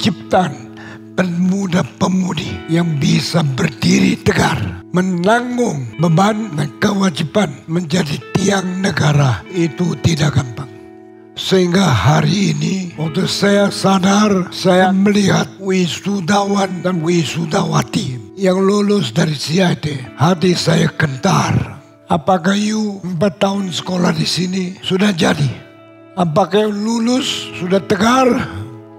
penciptaan pemuda-pemudi yang bisa berdiri tegar, menanggung beban dan kewajiban menjadi tiang negara. Itu tidak gampang. Sehingga hari ini waktu saya sadar, saya melihat wisudawan dan wisudawati yang lulus dari CIT, hati saya gentar. Apakah you 4 tahun sekolah di sini sudah jadi? Apakah you lulus sudah tegar?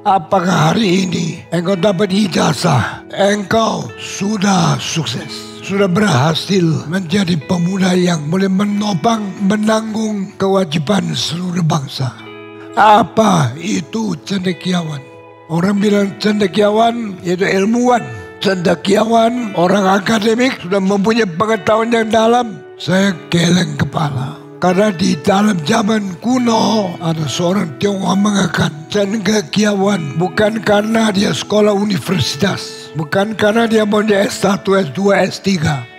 Apakah hari ini engkau dapat ijazah? Engkau sudah sukses, sudah berhasil menjadi pemuda yang boleh menopang, menanggung kewajiban seluruh bangsa. Apa itu cendekiawan? Orang bilang cendekiawan yaitu ilmuwan. Cendekiawan orang akademik sudah mempunyai pengetahuan yang dalam. Saya geleng kepala. Karena di dalam zaman kuno ada seorang Tionghoa mengatakan cendekiawan bukan karena dia sekolah universitas, bukan karena dia punya S1, S2, S3.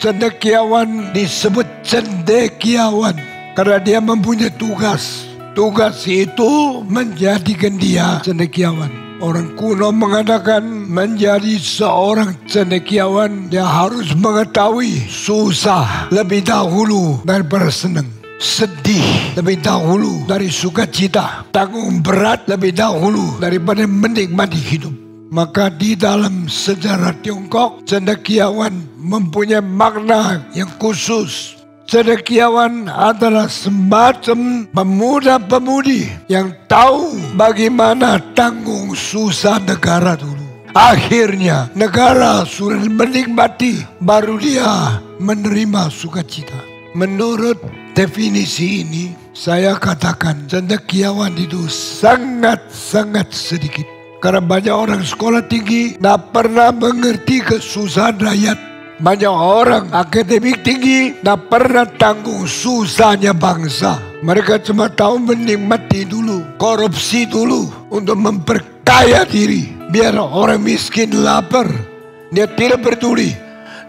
Cendekiawan disebut cendekiawan karena dia mempunyai tugas. Tugas itu menjadikan dia cendekiawan. Orang kuno mengatakan menjadi seorang cendekiawan dia harus mengetahui susah lebih dahulu daripada senang. Sedih lebih dahulu dari sukacita. Tanggung berat lebih dahulu daripada menikmati hidup. Maka di dalam sejarah Tiongkok, cendekiawan mempunyai makna yang khusus. Cendekiawan adalah semacam pemuda-pemudi yang tahu bagaimana tanggung susah negara dulu. Akhirnya negara sudah menikmati, baru dia menerima sukacita. Menurut definisi ini, saya katakan cendekiawan itu sangat-sangat sedikit. Karena banyak orang sekolah tinggi tidak pernah mengerti kesusahan rakyat. Banyak orang akademik tinggi tidak pernah tanggung susahnya bangsa. Mereka cuma tahu menikmati dulu, korupsi dulu untuk memperkaya diri. Biar orang miskin lapar, dia tidak peduli.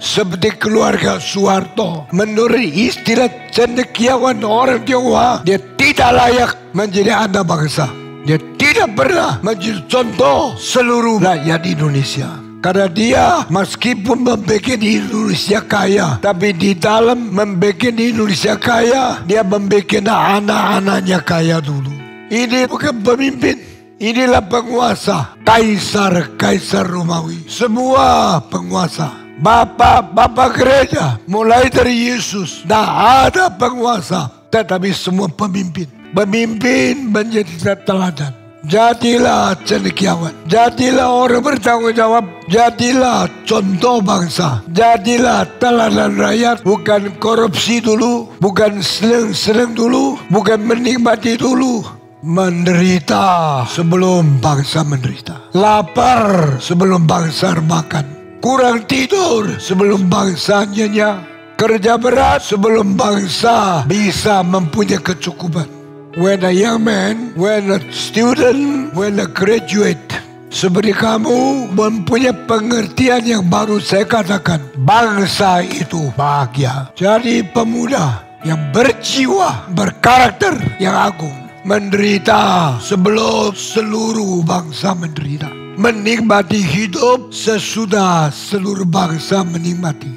Seperti keluarga Soeharto, menurut istilah cendekiawan orang Tionghoa, dia tidak layak menjadi anak bangsa. Dia tidak pernah menjadi contoh seluruh rakyat Indonesia. Karena dia meskipun membuat Indonesia kaya, tapi di dalam membuat Indonesia kaya, dia membuat anak-anaknya kaya dulu. Ini bukan pemimpin, inilah penguasa. Kaisar Romawi, semua penguasa. Bapak gereja, mulai dari Yesus, tidak ada penguasa, tetapi semua pemimpin. Pemimpin menjadi teladan. Jadilah cendekiawan, jadilah orang bertanggung jawab, jadilah contoh bangsa, jadilah teladan rakyat. Bukan korupsi dulu, bukan senang-senang dulu, bukan menikmati dulu. Menderita sebelum bangsa menderita, lapar sebelum bangsa makan, kurang tidur sebelum bangsa nyenyak, kerja berat sebelum bangsa bisa mempunyai kecukupan. When a young man, when a student, when a graduate, seperti kamu mempunyai pengertian yang baru saya katakan, bangsa itu bahagia. Jadi pemuda yang berjiwa, berkarakter yang agung, menderita sebelum seluruh bangsa menderita. Menikmati hidup sesudah seluruh bangsa menikmati.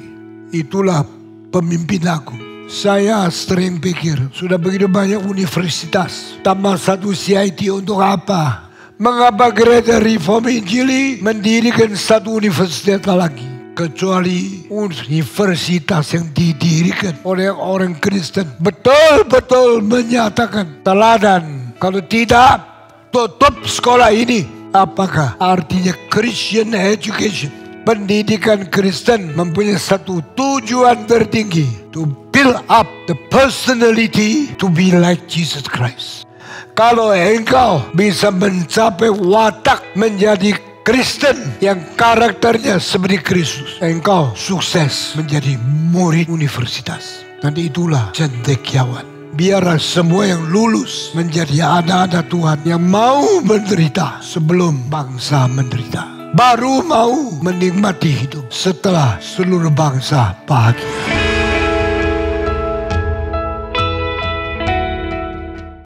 Itulah pemimpin agung. Saya sering pikir, sudah begitu banyak universitas, tambah satu CIT untuk apa? Mengapa gereja Reform Injili mendirikan satu universitas lagi? Kecuali universitas yang didirikan oleh orang Kristen betul-betul menyatakan teladan. Kalau tidak, tutup sekolah ini. Apakah artinya Christian education? Pendidikan Kristen mempunyai satu tujuan tertinggi, to build up the personality to be like Jesus Christ. Kalau engkau bisa mencapai watak menjadi Kristen yang karakternya seperti Kristus, engkau sukses menjadi murid universitas. Dan itulah cendekiawan. Biarlah semua yang lulus menjadi anak-anak Tuhan yang mau menderita sebelum bangsa menderita. Baru mau menikmati hidup setelah seluruh bangsa bahagia.